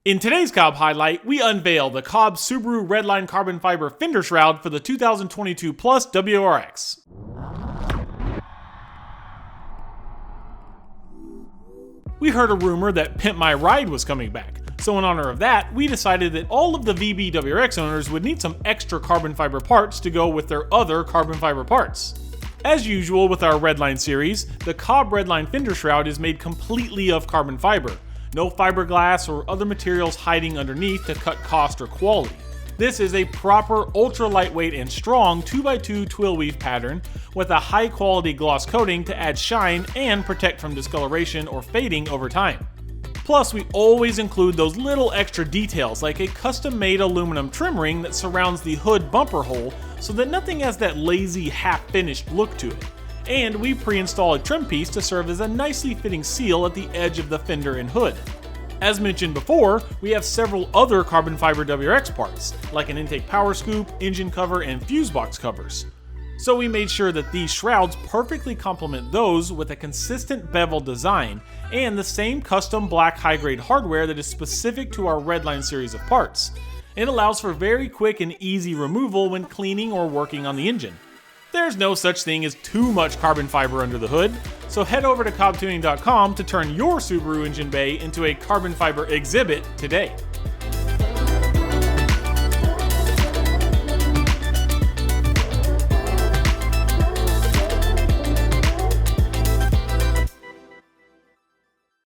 In today's COBB highlight, we unveil the COBB Subaru Redline carbon fiber fender shroud for the 2022 Plus WRX. We heard a rumor that Pimp My Ride was coming back, so in honor of that, we decided that all of the VB WRX owners would need some extra carbon fiber parts to go with their other carbon fiber parts. As usual with our Redline series, the COBB Redline fender shroud is made completely of carbon fiber. No fiberglass or other materials hiding underneath to cut cost or quality. This is a proper ultra lightweight and strong 2x2 twill weave pattern with a high quality gloss coating to add shine and protect from discoloration or fading over time. Plus, we always include those little extra details like a custom made aluminum trim ring that surrounds the hood bumper hole so that nothing has that lazy half finished look to it. And we pre-install a trim piece to serve as a nicely fitting seal at the edge of the fender and hood. As mentioned before, we have several other carbon fiber WRX parts, like an intake power scoop, engine cover, and fuse box covers. So we made sure that these shrouds perfectly complement those with a consistent bevel design and the same custom black high-grade hardware that is specific to our Redline series of parts. It allows for very quick and easy removal when cleaning or working on the engine. There's no such thing as too much carbon fiber under the hood, so head over to cobbtuning.com to turn your Subaru engine bay into a carbon fiber exhibit today.